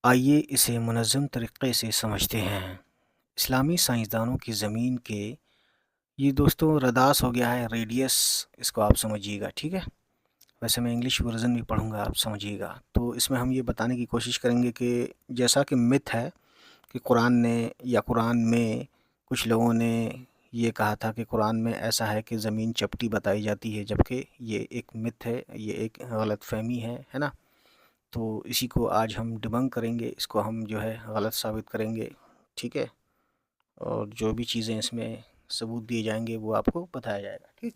آئیے اسے منظم طریقے سے سمجھتے ہیں۔ اسلامی سائنسدانوں کی زمین کے یہ دوستوں رداس ہو گیا ہے ریڈیس، اس کو آپ سمجھیے گا، ٹھیک ہے؟ ویسے میں انگلش ورژن بھی پڑھوں گا، آپ سمجھیے گا۔ تو اس میں ہم یہ بتانے کی کوشش کریں گے کہ جیسا کہ مت ہے کہ قرآن نے یا قرآن میں کچھ لوگوں نے یہ کہا تھا کہ قرآن میں ایسا ہے کہ زمین چپٹی بتائی جاتی ہے، جبکہ یہ ایک مت ہے، یہ ایک غلط فہمی ہے نا؟ تو اسی کو آج ہم ڈبنک کریں گے، اس کو ہم جو ہے غلط ثابت کریں گے، ٹھیک ہے؟ اور جو بھی چیزیں اس میں ثبوت دیے جائیں گے وہ آپ کو بتایا جائے گا، ٹھیک؟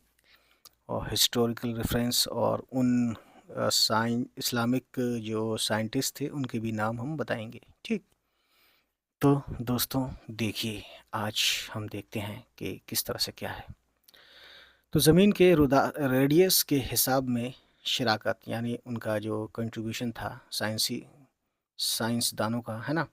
اور ہسٹوریکل ریفرنس اور ان اسلامک جو سائنٹسٹ تھے ان کے بھی نام ہم بتائیں گے، ٹھیک؟ تو دوستوں دیکھیے، آج ہم دیکھتے ہیں کہ کس طرح سے کیا ہے۔ تو زمین کے ریڈیس کے حساب میں شراکت، یعنی ان کا جو کنٹریبیوشن تھا سائنسدانوں کا، ہے نا؟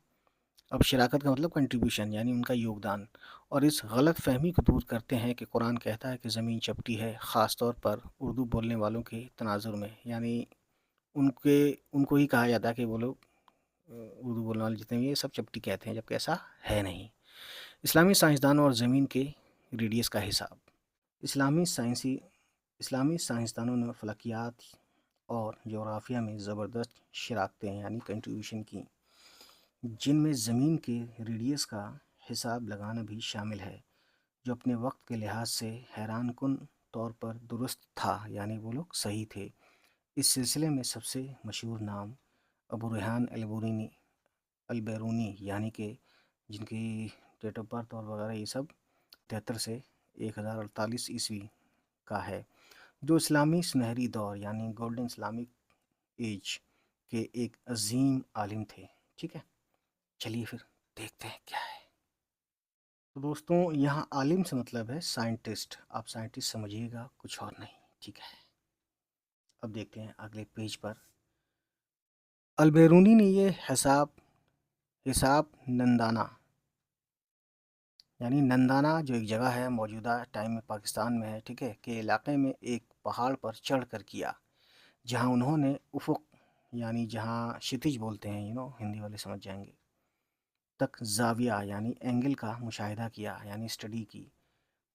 اب شراکت کا مطلب کنٹریبیوشن، یعنی ان کا یوگدان، اور اس غلط فہمی کو دور کرتے ہیں کہ قرآن کہتا ہے کہ زمین چپٹی ہے، خاص طور پر اردو بولنے والوں کے تناظر میں، یعنی ان کو ہی کہا جاتا ہے کہ وہ لوگ اردو بولنے والے جتنے بھی یہ سب چپٹی کہتے ہیں، جبکہ ایسا ہے نہیں۔ اسلامی سائنسدانوں اور زمین کے ریڈیس کا حساب۔ اسلامی سائنسدانوں نے فلکیات اور جغرافیہ میں زبردست شراکتیں یعنی کنٹریبیوشن کی، جن میں زمین کے ریڈیس کا حساب لگانا بھی شامل ہے، جو اپنے وقت کے لحاظ سے حیران کن طور پر درست تھا، یعنی وہ لوگ صحیح تھے۔ اس سلسلے میں سب سے مشہور نام ابو ریحان البیرونی، یعنی کہ جن کی ڈیٹ آف برتھ اور وغیرہ یہ سب 73 سے 1048 کا ہے، جو اسلامی سنہری دور یعنی گولڈن اسلامک ایج کے ایک عظیم عالم تھے، ٹھیک ہے؟ چلیے پھر دیکھتے ہیں کیا ہے۔ تو دوستوں یہاں عالم سے مطلب ہے سائنٹسٹ، آپ سائنٹسٹ سمجھیے گا، کچھ اور نہیں، ٹھیک ہے؟ اب دیکھتے ہیں اگلے پیج پر۔ البیرونی نے یہ حساب نندانہ، یعنی نندانہ جو ایک جگہ ہے موجودہ ٹائم میں پاکستان میں ہے، ٹھیک ہے، کے علاقے میں ایک پہاڑ پر چڑھ کر کیا، جہاں انہوں نے افق، یعنی جہاں شتج بولتے ہیں، ہندی والے سمجھ جائیں گے، تک زاویہ یعنی اینگل کا مشاہدہ کیا، یعنی اسٹڈی کی۔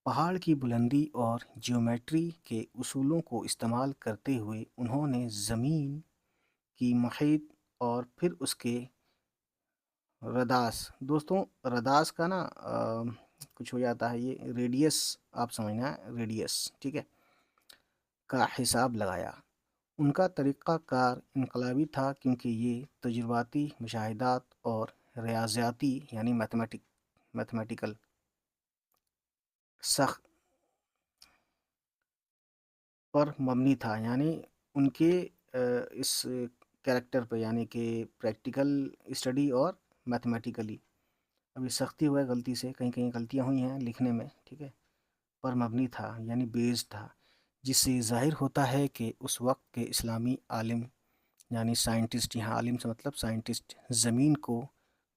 پہاڑ کی بلندی اور جیومیٹری کے اصولوں کو استعمال کرتے ہوئے انہوں نے زمین کی محیط اور پھر اس کے رداس، دوستوں رداس کا نا کچھ ہو جاتا ہے، یہ ریڈیس آپ سمجھنا ہے، ریڈیس، ٹھیک ہے، کا حساب لگایا۔ ان کا طریقہ کار انقلابی تھا کیونکہ یہ تجرباتی مشاہدات اور ریاضیاتی یعنی میتھمیٹیکل سخت پر مبنی تھا، یعنی ان کے اس کریکٹر پہ، یعنی کہ پریکٹیکل اسٹڈی اور میتھمیٹیکلی، ابھی سختی ہوا ہے غلطی سے، کہیں کہیں غلطیاں ہوئی ہیں لکھنے میں، ٹھیک ہے، پر مبنی تھا یعنی بیس تھا، جس سے ظاہر ہوتا ہے کہ اس وقت کے اسلامی عالم یعنی سائنٹسٹ، یہاں عالم سے مطلب سائنٹسٹ، زمین کو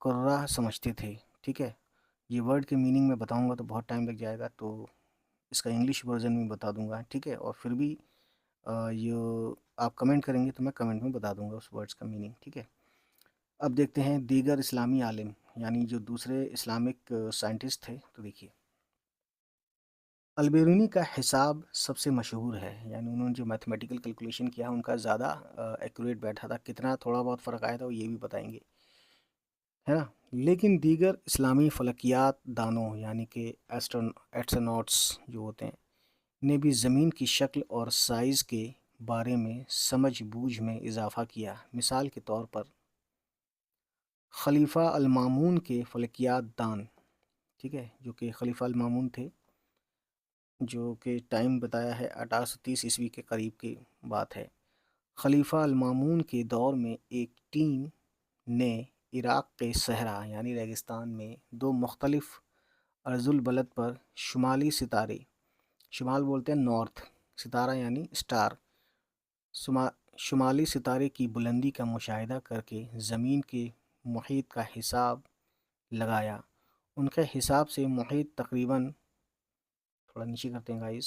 کرہ سمجھتے تھے، ٹھیک ہے؟ یہ ورڈ کے میننگ میں بتاؤں گا تو بہت ٹائم لگ جائے گا، تو اس کا انگلش ورژن میں بتا دوں گا، ٹھیک ہے؟ اور پھر بھی یہ آپ کمنٹ کریں گے تو میں کمنٹ میں بتا دوں گا اس ورڈز کا میننگ، ٹھیک ہے؟ اب دیکھتے ہیں دیگر اسلامی عالم، یعنی جو دوسرے اسلامک سائنٹسٹ تھے، تو دیکھیے البیرونی کا حساب سب سے مشہور ہے، یعنی انہوں نے جو میتھمیٹیکل کیلکولیشن کیا ان کا زیادہ ایکوریٹ بیٹھا تھا، کتنا تھوڑا بہت فرق آیا تھا وہ یہ بھی بتائیں گے، ہے نا؟ لیکن دیگر اسلامی فلکیات دانوں یعنی کہ ایسٹروناٹس جو ہوتے ہیں نے بھی زمین کی شکل اور سائز کے بارے میں سمجھ بوجھ میں اضافہ کیا۔ مثال کے طور پر خلیفہ المامون کے فلکیات دان، ٹھیک ہے، جو کہ خلیفہ المامون تھے، جو کہ ٹائم بتایا ہے 1830 کے قریب کی بات ہے۔ خلیفہ المامون کے دور میں ایک ٹیم نے عراق کے صحرا یعنی ریگستان میں دو مختلف عرض البلد پر شمالی ستارے، شمال بولتے ہیں نارتھ، ستارہ یعنی اسٹار، شمالی ستارے کی بلندی کا مشاہدہ کر کے زمین کے محیط کا حساب لگایا۔ ان کے حساب سے محیط تقریباً، تھوڑا نیچے کرتے ہیں گائز،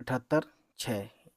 78:6,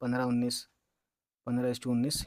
15:19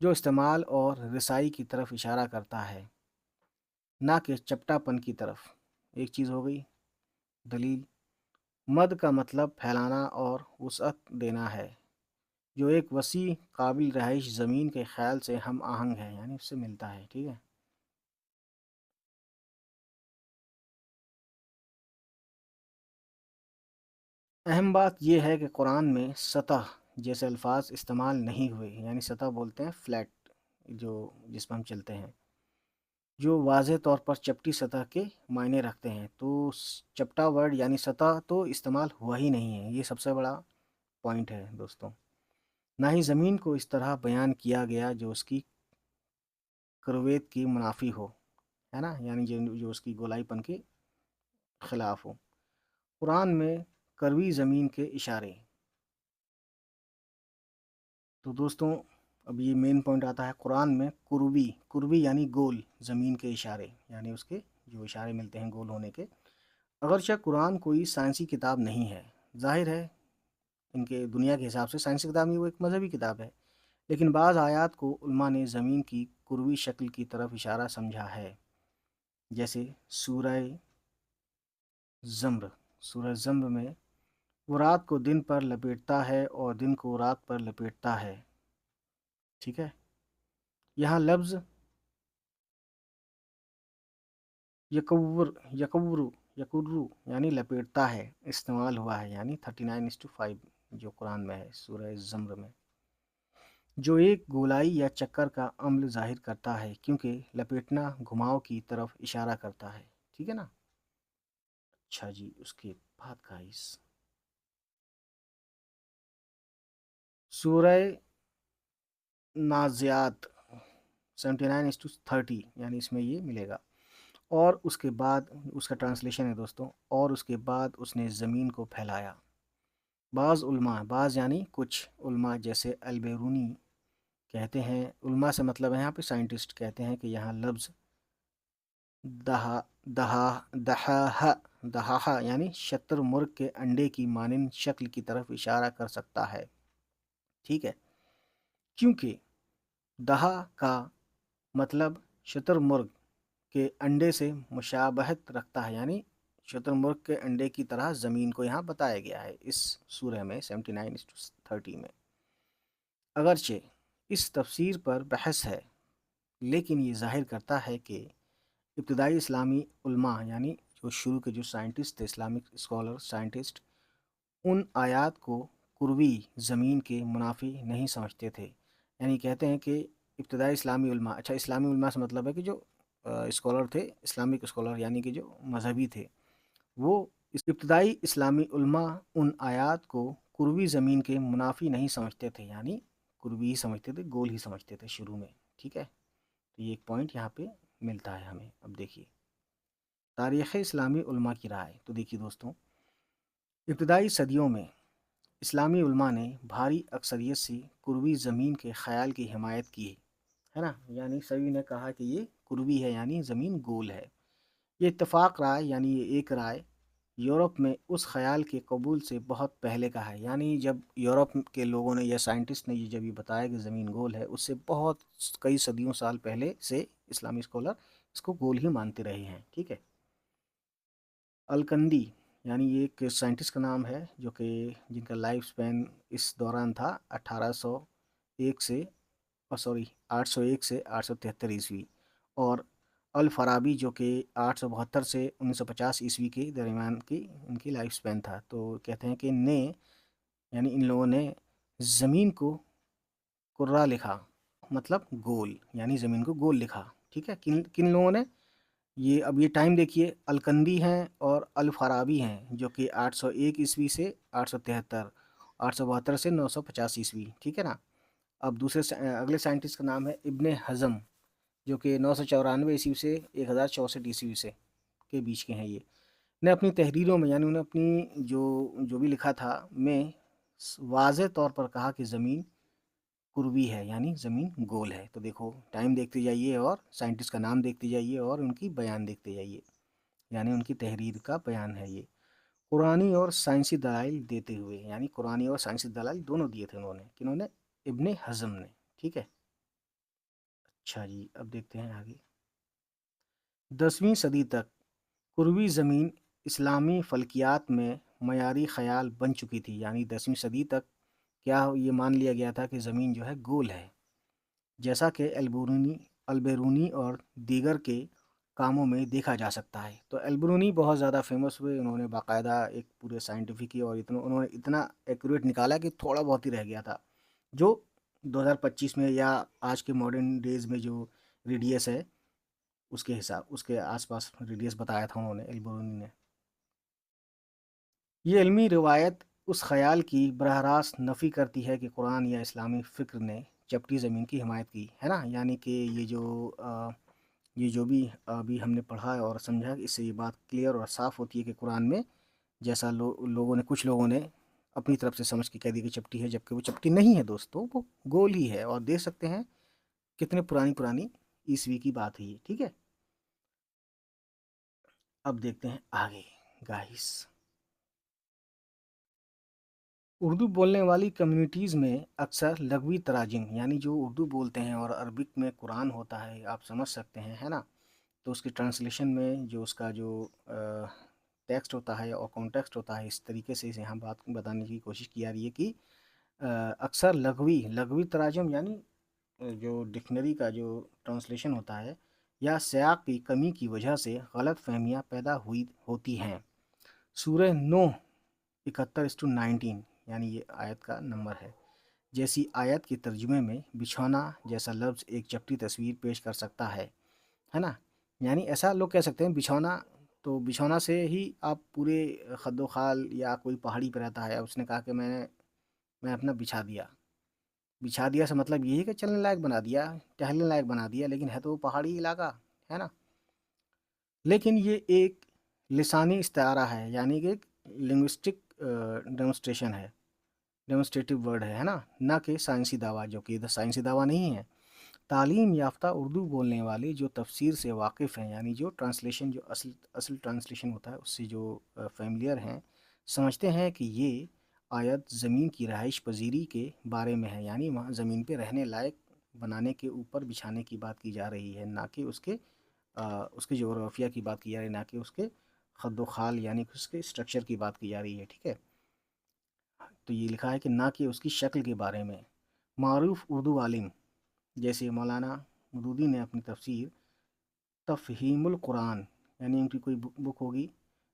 جو استعمال اور رسائی کی طرف اشارہ کرتا ہے، نہ کہ چپٹا پن کی طرف۔ ایک چیز ہو گئی۔ دلیل: مد کا مطلب پھیلانا اور وسعت دینا ہے، جو ایک وسیع قابل رہائش زمین کے خیال سے ہم آہنگ ہے، یعنی اس سے ملتا ہے، ٹھیک ہے۔ اہم بات یہ ہے کہ قرآن میں سطح جیسے الفاظ استعمال نہیں ہوئے، یعنی سطح بولتے ہیں فلیٹ، جو جس پر ہم چلتے ہیں، جو واضح طور پر چپٹی سطح کے معنی رکھتے ہیں۔ تو چپٹا ورڈ یعنی سطح تو استعمال ہوا ہی نہیں ہے، یہ سب سے بڑا پوائنٹ ہے دوستوں۔ نہ ہی زمین کو اس طرح بیان کیا گیا جو اس کی کرویت کی منافی ہو، ہے نا، یعنی جو اس کی گولائی پن کے خلاف ہو۔ قرآن میں کروی زمین کے اشارے۔ تو دوستوں اب یہ مین پوائنٹ آتا ہے قرآن میں کروی یعنی گول زمین کے اشارے، یعنی اس کے جو اشارے ملتے ہیں گول ہونے کے۔ اگرچہ قرآن کوئی سائنسی کتاب نہیں ہے، ظاہر ہے ان کے دنیا کے حساب سے سائنسی کتاب نہیں، وہ ایک مذہبی کتاب ہے، لیکن بعض آیات کو علماء نے زمین کی کروی شکل کی طرف اشارہ سمجھا ہے، جیسے سورہ زمر میں وہ رات کو دن پر لپیٹتا ہے اور دن کو رات پر لپیٹتا ہے، ٹھیک ہے۔ یہاں لفظ یکورو یعنی لپیٹتا ہے استعمال ہوا ہے، یعنی 39:5 جو قرآن میں ہے سورہ زمر میں، جو ایک گولائی یا چکر کا عمل ظاہر کرتا ہے، کیونکہ لپیٹنا گھماؤ کی طرف اشارہ کرتا ہے، ٹھیک ہے نا۔ اچھا جی، اس کے بعد گائس سورہ نازعات 79:30، یعنی اس میں یہ ملے گا۔ اور اس کے بعد اس کا ٹرانسلیشن ہے دوستوں، اور اس کے بعد اس نے زمین کو پھیلایا۔ بعض یعنی کچھ علماء جیسے البیرونی کہتے ہیں، علماء سے مطلب ہے یہاں پہ سائنٹسٹ، کہتے ہیں کہ یہاں لفظ دہاہا یعنی شتر مرغ کے انڈے کی مانند شکل کی طرف اشارہ کر سکتا ہے، ٹھیک ہے، کیونکہ دہا کا مطلب شتر مرغ کے انڈے سے مشابہت رکھتا ہے، یعنی شتر مرغ کے انڈے کی طرح زمین کو یہاں بتایا گیا ہے اس سورہ میں 79:30 میں۔ اگرچہ اس تفسیر پر بحث ہے، لیکن یہ ظاہر کرتا ہے کہ ابتدائی اسلامی علماء یعنی جو شروع کے جو سائنٹسٹ تھے، اسلامک اسکالر سائنٹسٹ، ان آیات کو کروی زمین کے منافی نہیں سمجھتے تھے، یعنی کہتے ہیں کہ ابتدائی اسلامی علماء، اچھا اسلامی علماء سے مطلب ہے کہ جو اسکالر تھے، اسلامک اسکالر یعنی کہ جو مذہبی تھے، وہ اس ابتدائی اسلامی علماء ان آیات کو کروی زمین کے منافی نہیں سمجھتے تھے، یعنی کروی ہی سمجھتے تھے، گول ہی سمجھتے تھے شروع میں، ٹھیک ہے۔ تو یہ ایک پوائنٹ یہاں پہ ملتا ہے ہمیں۔ اب دیکھیے تاریخ اسلامی علماء کی رائے۔ تو دیکھیے دوستوں، ابتدائی صدیوں میں اسلامی علماء نے بھاری اکثریت سے کروی زمین کے خیال کی حمایت کی ہے نا، یعنی سبھی نے کہا کہ یہ کروی ہے، یعنی زمین گول ہے۔ یہ اتفاق رائے یعنی یہ ایک رائے یورپ میں اس خیال کے قبول سے بہت پہلے کا ہے، یعنی جب یورپ کے لوگوں نے یا سائنٹسٹ نے یہ جب یہ بتایا کہ زمین گول ہے، اس سے بہت کئی صدیوں سال پہلے سے اسلامی اسکالر اس کو گول ہی مانتے رہے ہیں، ٹھیک ہے۔ الکندی یعنی یہ ایک سائنٹسٹ کا نام ہے جو کہ جن کا لائف سپین اس دوران تھا 1801 سے 801 سے 873 عیسوی، اور الفارابی جو کہ 872 سے 1950 عیسوی کے درمیان کی ان کی لائف سپین تھا۔ تو کہتے ہیں کہ یعنی ان لوگوں نے زمین کو کرہ لکھا، مطلب گول، یعنی زمین کو گول لکھا، ٹھیک ہے۔ کن لوگوں نے؟ یہ اب یہ ٹائم دیکھیے، الکندی ہیں اور الفارابی ہیں جو کہ 801 عیسوی سے 873، 872 سے 950 عیسوی، ٹھیک ہے نا۔ اب اگلے سائنٹسٹ کا نام ہے ابن حزم جو کہ 994 عیسوی سے 1064 عیسوی سے کے بیچ کے ہیں۔ یہ نے اپنی تحریروں میں، یعنی انہیں اپنی جو بھی لکھا تھا میں واضح طور پر کہا کہ زمین کروی ہے، یعنی زمین گول ہے۔ تو دیکھو ٹائم دیکھتے جائیے اور سائنٹسٹ کا نام دیکھتے جائیے اور ان کی بیان دیکھتے جائیے، یعنی ان کی تحریر کا بیان ہے یہ، قرآنی اور سائنسی دلائل دیتے ہوئے، یعنی قرآنی اور سائنسی دلائل دونوں دیے تھے انہوں نے، کنہوں نے؟ ابن حزم نے، ٹھیک ہے۔ اچھا جی، اب دیکھتے ہیں آگے۔ 10ویں صدی تک قروی زمین اسلامی فلکیات میں معیاری خیال بن چکی تھی، یعنی 10ویں صدی تک کیا یہ مان لیا گیا تھا کہ زمین جو ہے گول ہے، جیسا کہ البیرونی اور دیگر کے کاموں میں دیکھا جا سکتا ہے۔ تو البرونی بہت زیادہ فیمس ہوئے، انہوں نے باقاعدہ ایک پورے سائنٹیفک کی، اور انہوں نے اتنا ایکوریٹ نکالا کہ تھوڑا بہت ہی رہ گیا تھا، جو 2025 میں یا آج کے ماڈرن ڈیز میں جو ریڈیس ہے اس کے آس پاس ریڈیس بتایا تھا انہوں نے، البرونی نے۔ یہ علمی روایت اس خیال کی براہ راست نفی کرتی ہے کہ قرآن یا اسلامی فکر نے چپٹی زمین کی حمایت کی ہے نا، یعنی کہ یہ جو بھی ابھی ہم نے پڑھا ہے اور سمجھا، اس سے یہ بات کلیئر اور صاف ہوتی ہے کہ قرآن میں جیسا کچھ لوگوں نے اپنی طرف سے سمجھ کے کہہ دی کہ چپٹی ہے، جبکہ وہ چپٹی نہیں ہے دوستو، وہ گول ہی ہے، اور دیکھ سکتے ہیں کتنے پرانی عیسوی کی بات ہے یہ، ٹھیک ہے۔ اب دیکھتے ہیں آگے گائس۔ اردو بولنے والی کمیونٹیز میں اکثر لغوی تراجم، یعنی جو اردو بولتے ہیں اور عربک میں قرآن ہوتا ہے، آپ سمجھ سکتے ہیں، ہے نا، تو اس کی ٹرانسلیشن میں جو اس کا جو ٹیکسٹ ہوتا ہے اور کانٹیکسٹ ہوتا ہے، اس طریقے سے یہاں بات بتانے کی کوشش کی جا رہی ہے کہ اکثر لغوی تراجم، یعنی جو ڈکشنری کا جو ٹرانسلیشن ہوتا ہے، یا سیاق کی کمی کی وجہ سے غلط فہمیاں پیدا ہوتی ہیں۔ سورہ نوح 71:19، یعنی یہ آیت کا نمبر ہے، جیسی آیت کے ترجمے میں بچھونا جیسا لفظ ایک چپٹی تصویر پیش کر سکتا ہے نا، یعنی ایسا لوگ کہہ سکتے ہیں بچھونا، تو بچھونا سے ہی آپ پورے خد و خال، یا کوئی پہاڑی پہ رہتا ہے، اس نے کہا کہ میں اپنا بچھا دیا سے مطلب یہ ہے کہ چلنے لائق بنا دیا، ٹہلنے لائق بنا دیا، لیکن ہے تو وہ پہاڑی علاقہ ہے نا۔ لیکن یہ ایک لسانی استعارہ ہے، یعنی کہ ایک لنگوسٹک ڈیمونسٹریشن ہے، ڈیمونسٹریٹو ورڈ ہے نا، نہ کہ سائنسی دعویٰ، جو کہ سائنسی دعویٰ نہیں ہے۔ تعلیم یافتہ اردو بولنے والے جو تفسیر سے واقف ہیں، یعنی جو ٹرانسلیشن، جو اصل ٹرانسلیشن ہوتا ہے اس سے جو فیملیئر ہیں، سمجھتے ہیں کہ یہ آیت زمین کی رہائش پذیری کے بارے میں ہے، یعنی وہاں زمین پہ رہنے لائق بنانے کے اوپر بچھانے کی بات کی جا رہی ہے، نہ کہ اس کے جغرافیہ کی بات کی جا رہی ہے، نہ کہ اس کے خد و خال، یعنی کہ اس کے اسٹرکچر کی بات کی جا رہی ہے، ٹھیک ہے۔ تو یہ لکھا ہے کہ نہ کہ اس کی شکل کے بارے میں۔ معروف اردو عالم جیسے مولانا مودودی نے اپنی تفسیر تفہیم القرآن، یعنی ان کی کوئی بک ہوگی،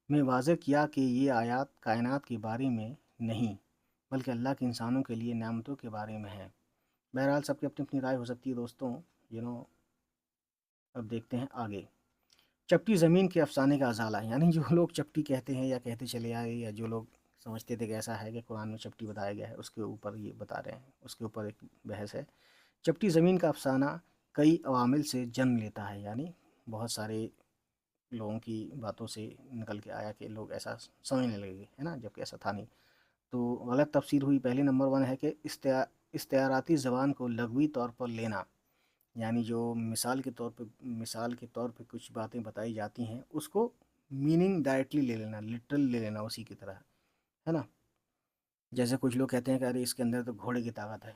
میں واضح کیا کہ یہ آیات کائنات کے بارے میں نہیں، بلکہ اللہ کے انسانوں کے لیے نعمتوں کے بارے میں ہیں۔ بہرحال سب کی اپنی اپنی رائے ہو سکتی ہے دوستوں، اب دیکھتے ہیں آگے۔ چپٹی زمین کے افسانے کا ازالہ، یعنی جو لوگ چپٹی کہتے ہیں یا کہتے چلے آئے، یا جو لوگ سمجھتے تھے کہ ایسا ہے کہ قرآن میں چپٹی بتایا گیا ہے، اس کے اوپر یہ بتا رہے ہیں، اس کے اوپر ایک بحث ہے۔ چپٹی زمین کا افسانہ کئی عوامل سے جنم لیتا ہے، یعنی بہت سارے لوگوں کی باتوں سے نکل کے آیا کہ لوگ ایسا سمجھنے لگے، ہے نا، جبکہ ایسا تھا نہیں۔ تو غلط تفسیر ہوئی۔ پہلے نمبر 1 ہے کہ استعاراتی زبان کو لغوی طور پر لینا، یعنی جو مثال کے طور پہ کچھ باتیں بتائی جاتی ہیں، اس کو میننگ ڈائریکٹلی لے لینا، لٹرل لے لینا اسی کی طرح، ہے نا۔ جیسے کچھ لوگ کہتے ہیں کہ ارے اس کے اندر تو گھوڑے کی طاقت ہے،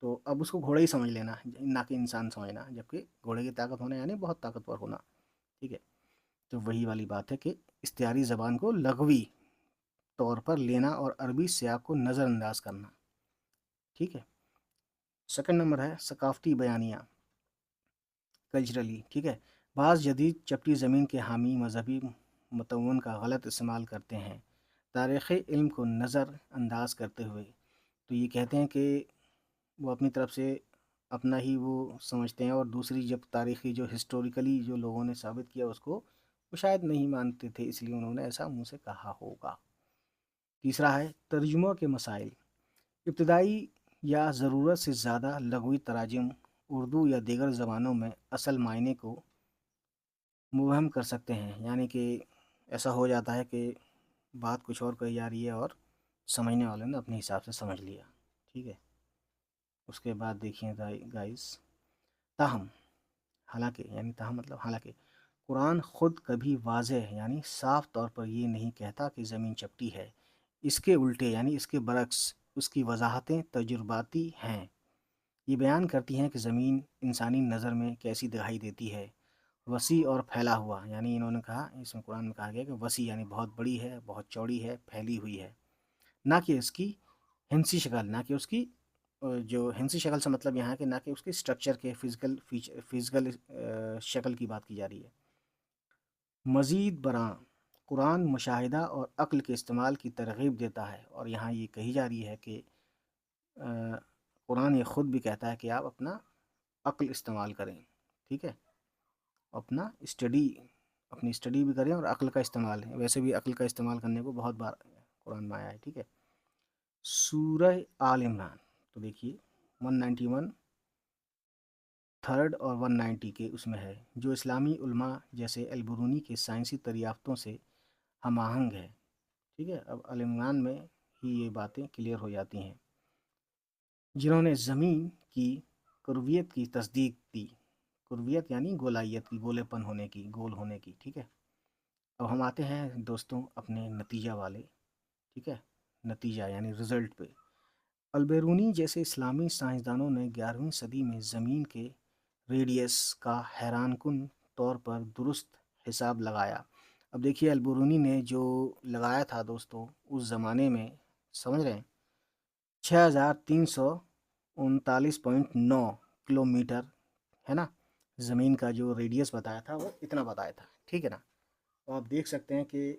تو اب اس کو گھوڑا ہی سمجھ لینا، نہ کہ انسان سمجھنا، جبکہ گھوڑے کی طاقت ہونا یعنی بہت طاقتور ہونا، ٹھیک ہے۔ تو وہی والی بات ہے کہ استعاری زبان کو لغوی طور پر لینا اور عربی سیاق کو نظر انداز کرنا، ٹھیک ہے۔ سیکنڈ نمبر ہے ثقافتی بیانیہ، کلچرلی، ٹھیک ہے۔ بعض جدید چپٹی زمین کے حامی مذہبی متون کا غلط استعمال کرتے ہیں، تاریخ علم کو نظر انداز کرتے ہوئے۔ تو یہ کہتے ہیں کہ وہ اپنی طرف سے اپنا ہی وہ سمجھتے ہیں، اور دوسری جب تاریخی جو ہسٹوریکلی جو لوگوں نے ثابت کیا اس کو وہ شاید نہیں مانتے تھے، اس لیے انہوں نے ایسا منہ سے کہا ہوگا۔ تیسرا ہے ترجموں کے مسائل، ابتدائی یا ضرورت سے زیادہ لغوی تراجم اردو یا دیگر زبانوں میں اصل معنی کو مبہم کر سکتے ہیں، یعنی کہ ایسا ہو جاتا ہے کہ بات کچھ اور کہی جا رہی ہے اور سمجھنے والوں نے اپنے حساب سے سمجھ لیا، ٹھیک ہے۔ اس کے بعد دیکھیں گائز، تاہم، حالانکہ، یعنی تاہم مطلب حالانکہ قرآن خود کبھی واضح یعنی صاف طور پر یہ نہیں کہتا کہ زمین چپٹی ہے، اس کے الٹے یعنی اس کے برعکس اس کی وضاحتیں تجرباتی ہیں، یہ بیان کرتی ہیں کہ زمین انسانی نظر میں کیسی دکھائی دیتی ہے، وسیع اور پھیلا ہوا، یعنی انہوں نے کہا، اس میں قرآن میں کہا گیا کہ وسیع یعنی بہت بڑی ہے، بہت چوڑی ہے، پھیلی ہوئی ہے، نہ کہ اس کی ہندسی شکل، نہ کہ اس کی جو ہندسی شکل سے مطلب یہاں کہ نہ کہ اس کی سٹرکچر کے فزیکل شکل کی بات کی جا رہی ہے۔ مزید برآں قرآن مشاہدہ اور عقل کے استعمال کی ترغیب دیتا ہے، اور یہاں یہ کہی جا رہی ہے کہ قرآن یہ خود بھی کہتا ہے کہ آپ اپنا عقل استعمال کریں، ٹھیک ہے، اپنی اسٹڈی بھی کریں اور عقل کا استعمال ہے، ویسے بھی عقل کا استعمال کرنے کو بہت بار قرآن میں آیا ہے، ٹھیک ہے۔ سورہ آل عمران، تو دیکھیے 191 تھرڈ اور 190 کے اس میں ہے، جو اسلامی علماء جیسے البرونی کے سائنسی دریافتوں سے ہم آہنگ ہے، ٹھیک ہے۔ اب آل عمران میں ہی یہ باتیں کلیئر ہو جاتی ہیں، جنہوں نے زمین کی کرویت کی تصدیق دی، کرویت یعنی گولائیت کی، گولے پن ہونے کی، گول ہونے کی، ٹھیک ہے۔ اب ہم آتے ہیں دوستوں اپنے نتیجہ والے، ٹھیک ہے، نتیجہ یعنی رزلٹ پہ۔ البیرونی جیسے اسلامی سائنسدانوں نے 11ویں صدی میں زمین کے ریڈیس کا حیران کن طور پر درست حساب لگایا۔ اب دیکھیے البیرونی نے جو لگایا تھا دوستوں اس زمانے میں، سمجھ رہے ہیں، 6339 کلو میٹر ہے نا، زمین کا جو ریڈیس بتایا تھا وہ اتنا بتایا تھا، ٹھیک ہے نا۔ تو آپ دیکھ سکتے ہیں کہ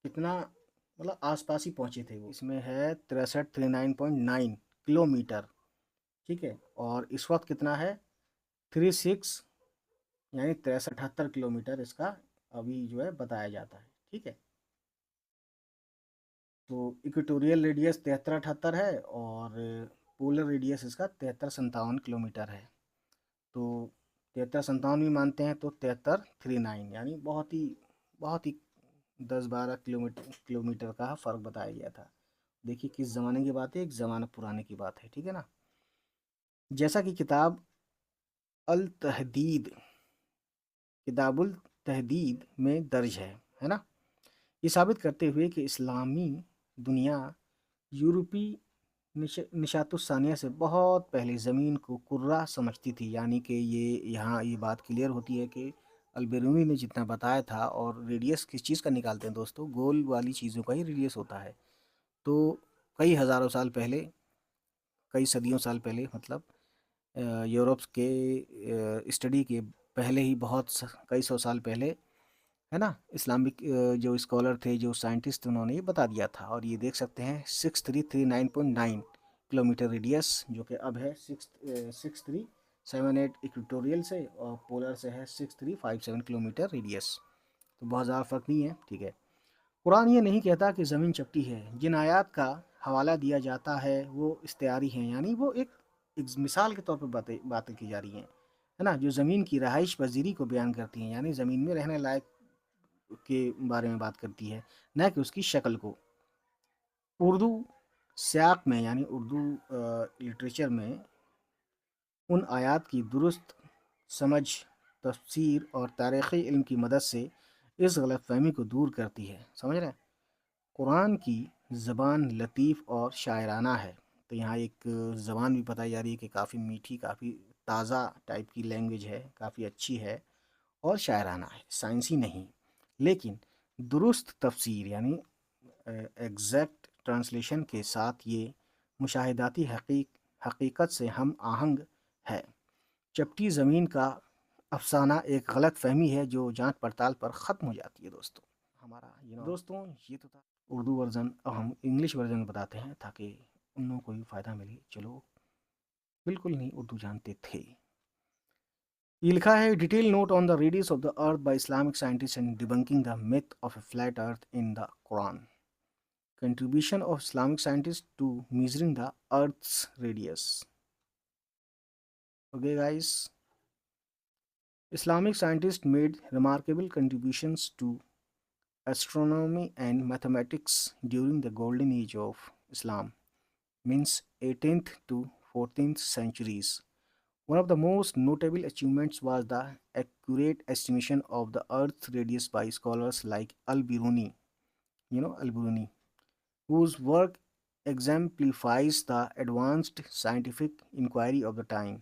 کتنا مطلب آس پاس ہی پہنچے تھے وہ۔ اس میں ہے 6339.9 کلو میٹر، ٹھیک ہے، اور اس وقت کتنا ہے 36 یعنی 6378 کلو میٹر اس کا ابھی جو ہے بتایا جاتا ہے، ٹھیک ہے۔ تو ایکویٹوریل ریڈیس 7378 ہے اور پولر ریڈیس اس کا 7357 کلو میٹر ہے۔ تو 7357 بھی مانتے ہیں تو 7339 یعنی بہت ہی 10-12 کلو میٹر کا فرق بتایا گیا تھا۔ دیکھیے کس زمانے کی بات ہے، ایک زمانہ پرانے کی بات ہے، ٹھیک ہے نا۔ جیسا کہ کتاب التحدید میں درج ہے نا، یہ ثابت کرتے ہوئے کہ اسلامی دنیا یورپی نشات الثانیہ سے بہت پہلے زمین کو کرہ سمجھتی تھی، یعنی کہ یہاں یہ بات کلیئر ہوتی ہے کہ البیرونی نے جتنا بتایا تھا، اور ریڈیس کس چیز کا نکالتے ہیں دوستوں، گول والی چیزوں کا ہی ریڈیس ہوتا ہے، تو کئی ہزاروں سال پہلے، کئی صدیوں سال پہلے، مطلب یورپ کے اسٹڈی کے پہلے ہی کئی سو سال پہلے ہے نا، اسلامک جو اسکالر تھے، جو سائنٹسٹ، انہوں نے یہ بتا دیا تھا، اور یہ دیکھ سکتے ہیں 6339.9 کلو میٹر ریڈیس، جو کہ اب ہے 6378 ایکویٹوریل سے، اور پولر سے ہے 6357 کلو میٹر ریڈیس، تو بہت زیادہ فرق نہیں ہے، ٹھیک ہے۔ قرآن یہ نہیں کہتا کہ زمین چپٹی ہے، جن آیات کا حوالہ دیا جاتا ہے وہ استعاری ہیں، یعنی وہ ایک مثال کے طور پر باتیں کی جا رہی ہیں، ہے نا، جو زمین کی رہائش پذیری کو بیان کرتی ہیں، یعنی زمین میں رہنے لائق کے بارے میں بات کرتی ہے، نہ کہ اس کی شکل کو۔ اردو سیاق میں یعنی اردو لٹریچر میں ان آیات کی درست سمجھ، تفسیر اور تاریخی علم کی مدد سے اس غلط فہمی کو دور کرتی ہے، سمجھ رہے ہیں۔ قرآن کی زبان لطیف اور شاعرانہ ہے، تو یہاں ایک زبان بھی بتائی جا رہی ہے کہ کافی میٹھی، کافی تازہ ٹائپ کی لینگویج ہے، کافی اچھی ہے اور شاعرانہ ہے، سائنسی نہیں، لیکن درست تفسیر یعنی ایگزیکٹ ٹرانسلیشن کے ساتھ یہ مشاہداتی حقیقت سے ہم آہنگ ہے۔ چپٹی زمین کا افسانہ ایک غلط فہمی ہے جو جانچ پڑتال پر ختم ہو جاتی ہے دوستوں۔ ہمارا دوستوں یہ تو تھا اردو ورژن، اب ہم انگلش ورژن بتاتے ہیں تاکہ ان لوگوں کو بھی فائدہ ملے۔ چلو بالکل نہیں اردو جانتے تھے، یہ لکھا ہے detail note on the radius of the earth by Islamic scientist and debunking the myth of a flat earth in the Quran. Contribution of Islamic scientists to measuring the earth's radius. Okay guys, Islamic scientists made remarkable contributions to astronomy and mathematics during the golden age of Islam, means 18th to 14th centuries. One of the most notable achievements was the accurate estimation of the Earth's radius by scholars like Al-Biruni, Al-Biruni, whose work exemplifies the advanced scientific inquiry of the time.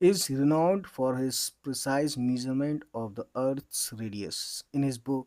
is renowned for his precise measurement of the Earth's radius. In his book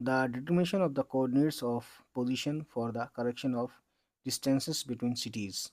the determination of the coordinates of position for the correction of distances between cities.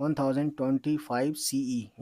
1025 CE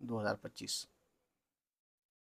2025,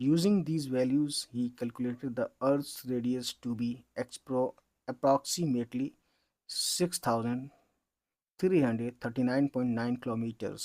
Using these values, he calculated the Earth's radius to be approximately 6,339.9 kilometers.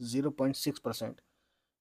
0.6%,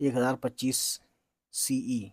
1025 CE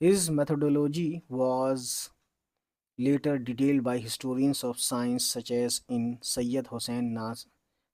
His methodology was later detailed by historians of science such as in Sayyid Hossein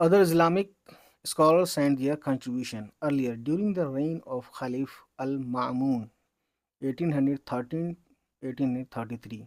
Other Islamic scholars and their contribution. Earlier, during the reign of Khalif al-Ma'mun 1813-1833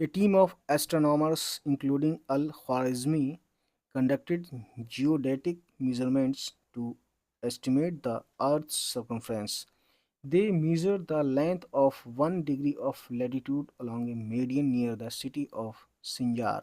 a team of astronomers including al-Khwarizmi conducted geodetic measurements to estimate the Earth's circumference. They measured the length of 1 degree of latitude along a meridian near the city of Sinjar,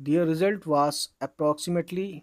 Their result was approximately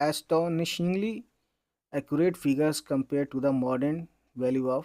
astonishingly accurate figures compared to the modern value of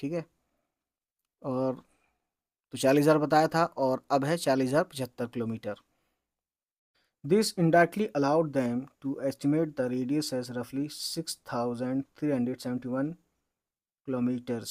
ٹھیک ہے، اور تو 40,000 بتایا تھا اور اب ہے 40,075 kilometre. This indirectly allowed them to estimate the radius as roughly 6,371 kilometers.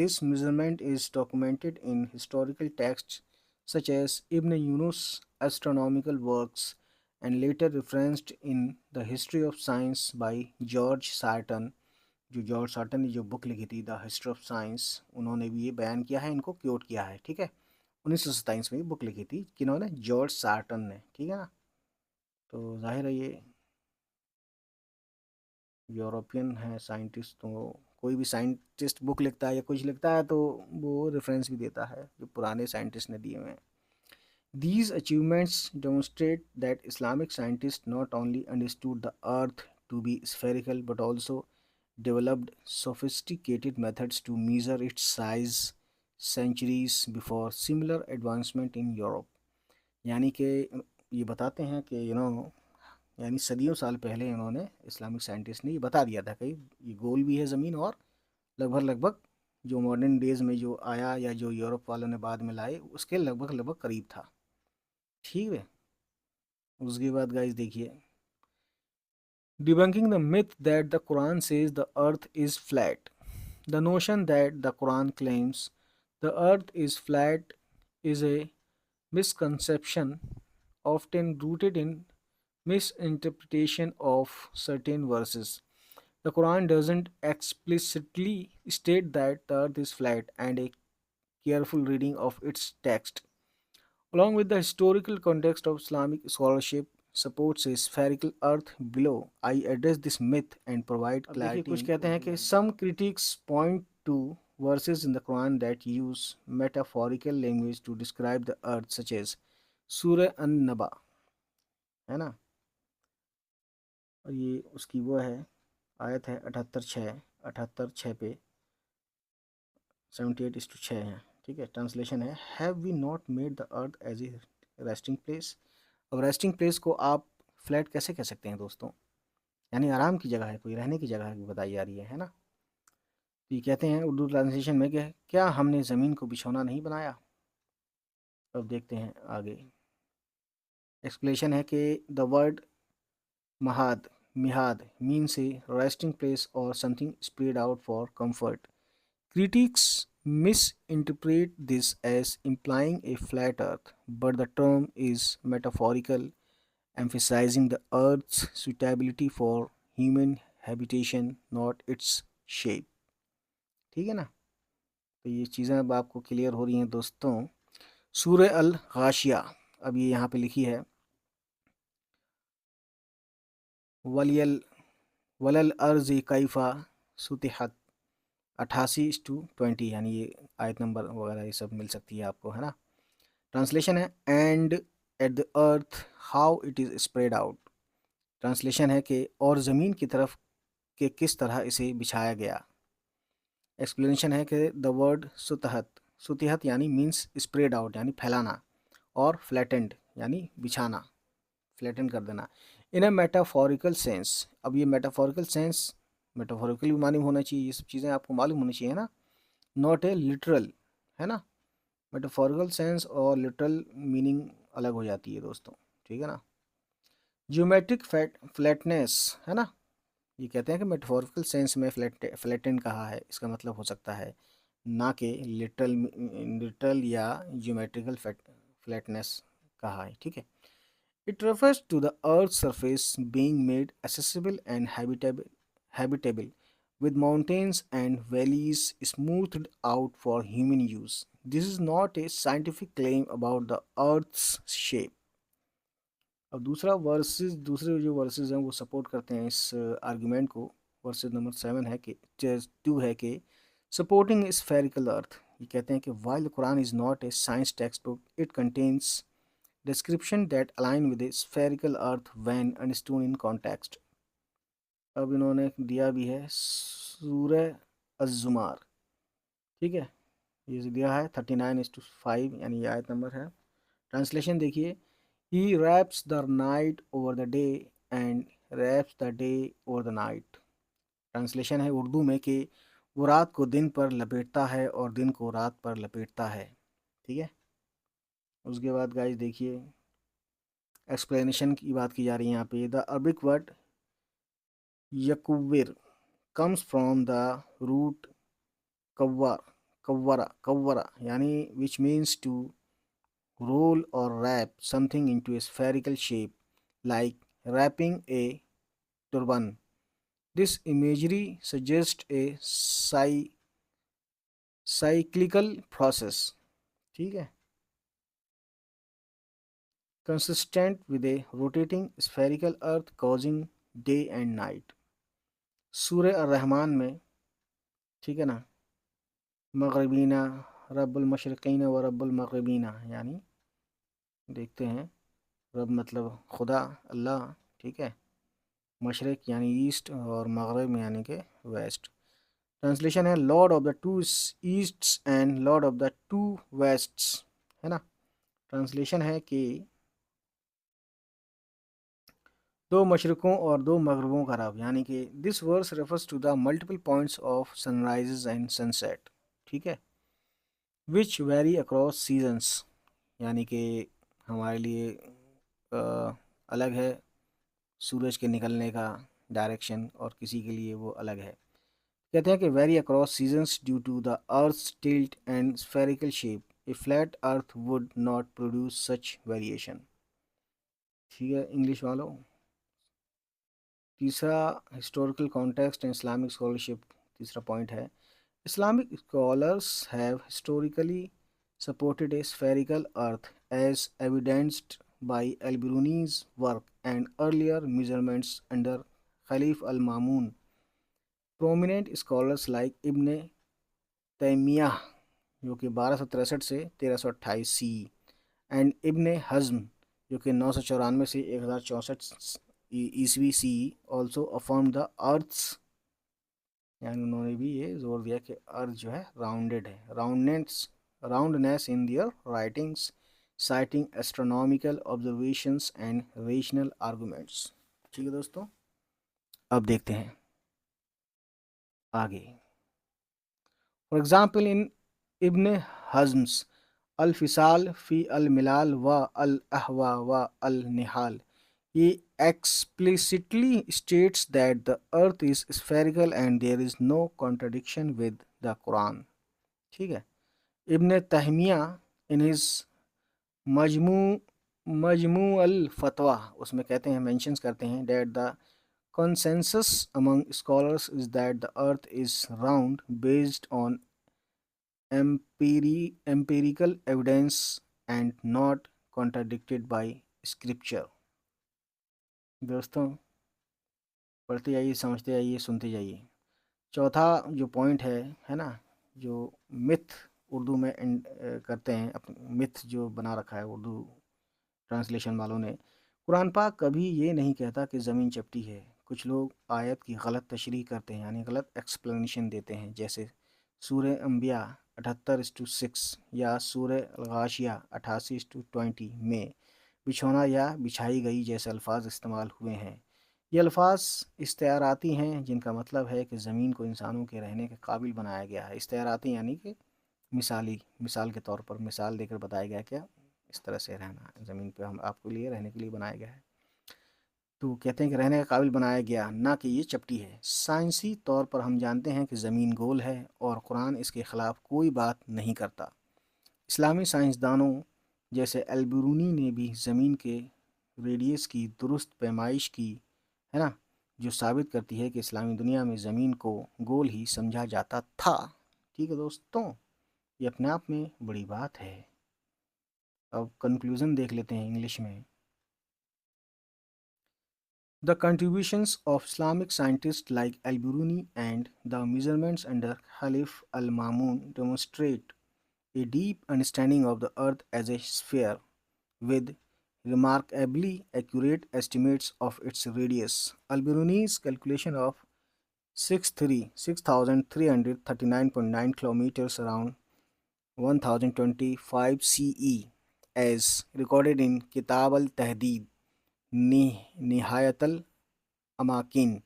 this measurement is documented in historical texts such as Ibn Yunus' astronomical works and later referenced in the History of Science by George Sarton. جو George certain نے جو بک لکھی تھی the history of science, انہوں نے بھی یہ بیان کیا ہے، ان کو کیوٹ کیا ہے. ٹھیک ہے، 1927 میں یہ بک لکھی تھی، کنہوں نے؟ جارج سارٹن نے. ٹھیک ہے نا. تو ظاہر ہے یہ یورپین ہے سائنٹسٹ، تو کوئی بھی سائنٹسٹ بک لکھتا ہے یا کچھ لکھتا ہے تو وہ ریفرنس بھی دیتا ہے جو پرانے سائنٹسٹ نے دیے ہوئے ہیں. These achievements demonstrate that Islamic scientists not only understood the earth to be spherical but also developed sophisticated methods to measure its size centuries before similar advancement in Europe. یعنی کہ یہ بتاتے ہیں کہ یعنی صدیوں سال پہلے انہوں نے اسلامک سائنٹسٹ نے یہ بتا دیا تھا کہ یہ گول بھی ہے زمین، اور لگ بھگ جو ماڈرن ڈیز میں جو آیا یا جو یورپ والوں نے بعد میں لائے اس کے لگ بھگ قریب تھا. ٹھیک ہے. اس کے بعد گائز دیکھیے، debunking the myth that the Quran says the earth is flat. The notion that the Quran claims the earth is flat is a misconception often rooted in misinterpretation of certain verses. The Quran doesn't explicitly state that the earth is flat, and a careful reading of its text, along with the historical context of Islamic scholarship, supports a spherical earth below. I address this myth and provide clarity. کچھ کہتے ہیں کہ some critics point to verses in the Quran that use metaphorical language to describe the earth, such as سورہ النبا، ہے نا، اور یہ اس کی وہ ہے آیت ہے 78:6 پہ 78:6 ہے. ٹھیک ہے. ٹرانسلیشن ہے have we not made the earth as a resting place. اب ریسٹنگ پلیس کو آپ فلیٹ کیسے کہہ سکتے ہیں دوستوں؟ یعنی آرام کی جگہ ہے، کوئی رہنے کی جگہ بتائی جا رہی ہے نا. تو یہ کہتے ہیں اردو ٹرانسلیشن میں کہ کیا ہم نے زمین کو بچھونا نہیں بنایا؟ اب دیکھتے ہیں آگے. ایکسپلیشن ہے کہ دا ورڈ مہاد means a resting place or something spread out for comfort. Critics misinterpret this as implying a flat earth, but the term is metaphorical, emphasizing the earth's suitability for human habitation, not its shape. ٹھیک ہے نا. تو یہ چیزیں اب آپ کو clear ہو رہی ہیں دوستوں. سورہ الغاشیہ، اب یہ یہاں پہ لکھی ہے ولل ارض کیفا سطحت 88:20، یعنی یہ آیت نمبر وغیرہ یہ سب مل سکتی ہے آپ کو، ہے نا. ٹرانسلیشن ہے and at the earth how it is spread out. Translation ہے کہ اور زمین کی طرف کہ کس طرح اسے بچھایا گیا. ایکسپلینیشن ہے کہ دا ورڈ سطحت یعنی مینس اسپریڈ آؤٹ یعنی پھیلانا، اور فلیٹنڈ یعنی بچھانا، فلیٹن کر دینا. ان اے میٹافوریکل سینس. اب یہ میٹافوریکل سینس میٹافوریکل بھی معلوم ہونا چاہیے، یہ سب چیزیں آپ کو معلوم ہونی چاہیے نا. ناٹ اے لٹرل، ہے نا. میٹافوریکل سینس اور لٹرل میننگ الگ ہو جاتی ہے دوستوں. ٹھیک ہے نا. جیومیٹرک فلیٹنیس، ہے نا. یہ کہتے ہیں کہ میٹافوریکل سینس میں فلیٹن کہا ہے، اس کا مطلب ہو سکتا ہے نہ کہ لٹرل یا جیومیٹریکل فلیٹنیس کہا ہے. ٹھیک ہے. It refers to the Earth's surface being made accessible and habitable, with mountains and valleys smoothed out for human use. This is not a scientific claim about the Earth's shape. اب دوسرے جو versus ہیں وہ support کرتے ہیں اس argument کو. Versus number 7 ہے کہ 2 ہے کہ سپورٹنگ اسفیریکل ارتھ. یہ کہتے ہیں کہ while the Quran is not a science textbook, it contains description that align with a spherical earth when understood in context. اب انہوں نے دیا بھی ہے سورہ الزمار. ٹھیک ہے. یہ دیا ہے 39:5 یعنی یہ آیت نمبر ہے. ٹرانسلیشن دیکھیے He wraps the night over the day and wraps the day over the night. Translation ہے اردو میں کہ وہ رات کو دن پر لپیٹتا ہے اور دن کو رات پر لپیٹتا ہے. ٹھیک ہے. اس کے بعد گائز دیکھیے ایکسپلینیشن کی بات کی جا رہی ہے یہاں پہ. دا عربک ورڈ یکور comes from the root kawwara یعنی which means to roll or wrap something into a spherical shape like wrapping a turban. This imagery suggests a cyclical process. ٹھیک ہے. Consistent with a rotating spherical earth causing day and night. سورہ الرحمن میں ٹھیک ہے نا مغربینہ رب المشرقین و رب المغربینہ یعنی دیکھتے ہیں رب مطلب خدا اللہ. ٹھیک ہے. مشرق یعنی ایسٹ اور مغرب یعنی کہ ویسٹ. ٹرانسلیشن ہے lord of the two assets and lord of the two wastes ہے نا. ٹرانسلیشن ہے کہ دو مشرقوں اور دو مغربوں کا رب یعنی کہ this verse refers to the multiple points of sun rises and sun set. ٹھیک ہے. وچ ویری اکراس سیزنس یعنی کہ ہمارے لیے الگ ہے سورج کے نکلنے کا ڈائریکشن اور کسی کے لیے وہ الگ ہے. کہتے ہیں کہ vary across seasons due to the earth tilt and spherical shape. A flat earth would not produce such variation. ٹھیک ہے انگلش والو. تیسرا historical context and Islamic scholarship. تیسرا پوائنٹ ہے Islamic scholars have historically supported a spherical earth as evidenced by al-Biruni's work and earlier measurements under Khalif al-Ma'mun. Prominent scholars like Ibn Taymiyyah جو کہ 1263 سے 1328 سی and ابن حزم جو کہ 994 سے 1064 عیسوی سی آلسو افرم دا ارتھس یعنی انہوں نے بھی یہ زور دیا کہ ارتھ جو ہے راؤنڈڈ ہے. Roundness in their writings citing astronomical observations and rational arguments. ٹھیک ہے دوستوں. اب دیکھتے ہیں آگے. فار ایگزامپل ان ابن حزمس الفصال فی الملال و الاحوا و النحال he explicitly states that the earth is spherical and there is no contradiction with the Quran. ٹھیک ہے. ابن تیمیہ in his مجموع الفتویٰ اس میں کہتے ہیں مینشنز کرتے ہیں that the consensus among scholars is that the earth is round based on empirical evidence and not contradicted by scripture. دوستوں پڑھتے جائیے سمجھتے جائیے سنتے جائیے. چوتھا جو پوائنٹ ہے نا جو متھ اردو میں کرتے ہیں متھ جو بنا رکھا ہے اردو ٹرانسلیشن والوں نے. قرآن پاک کبھی یہ نہیں کہتا کہ زمین چپٹی ہے. کچھ لوگ آیت کی غلط تشریح کرتے ہیں یعنی غلط ایکسپلینیشن دیتے ہیں جیسے سورہ انبیاء 78:6 یا سورہ الغاشیہ 88:20 میں بچھونا یا بچھائی گئی جیسے الفاظ استعمال ہوئے ہیں. یہ الفاظ استعاراتی ہیں جن کا مطلب ہے کہ زمین کو انسانوں کے رہنے کے قابل بنایا گیا ہے. استعاراتی یعنی کہ مثال کے طور پر مثال دے کر بتایا گیا کیا اس طرح سے رہنا زمین پہ ہم آپ کے لیے رہنے کے لیے بنایا گیا ہے. تو کہتے ہیں کہ رہنے کا قابل بنایا گیا نہ کہ یہ چپٹی ہے. سائنسی طور پر ہم جانتے ہیں کہ زمین گول ہے اور قرآن اس کے خلاف کوئی بات نہیں کرتا. اسلامی سائنسدانوں جیسے البرونی نے بھی زمین کے ریڈیس کی درست پیمائش کی ہے نا جو ثابت کرتی ہے کہ اسلامی دنیا میں زمین کو گول ہی سمجھا جاتا تھا. ٹھیک ہے دوستوں یہ اپنے آپ میں بڑی بات ہے. اب کنکلوژن دیکھ لیتے ہیں انگلش میں. The contributions of Islamic scientists like al-Biruni and the measurements under Khalif al-Ma'mun demonstrate a deep understanding of the earth as a sphere with remarkably accurate estimates of its radius. Al-Biruni's calculation of 6,339.9 kilometers around 1025 CE as recorded in Kitab al-Tahdid Nihayat al-Amakin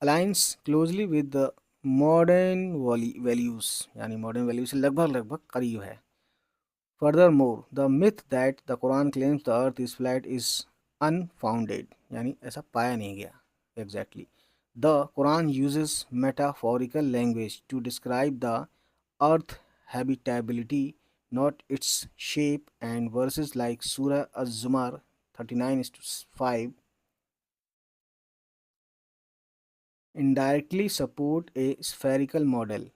aligns closely with the modern values یعنی modern value سے لگ بھگ قریب ہے. Furthermore, the myth that the Quran claims the earth is flat is unfounded. یعنی ایسا پایا نہیں گیا. Exactly. The Quran uses metaphorical language to describe the earth habitability, not its shape, and verses like Surah Az-Zumar 39:5 indirectly support a spherical model.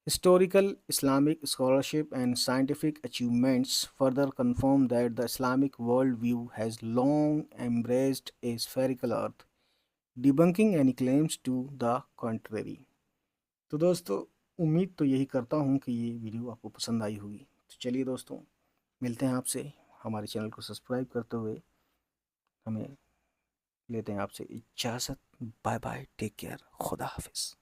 Historical Islamic scholarship and scientific achievements further confirm that the Islamic worldview has long embraced a spherical earth, debunking any claims to the contrary. تو دوستو امید تو یہی کرتا ہوں کہ یہ video آپ کو پسند آئی ہوگی. تو چلیے دوستوں ملتے ہیں آپ سے. ہمارے چینل کو سبسکرائب کرتے ہوئے ہمیں لیتے ہیں آپ سے اجازت. بائے بائے، ٹیک کیئر، خدا حافظ.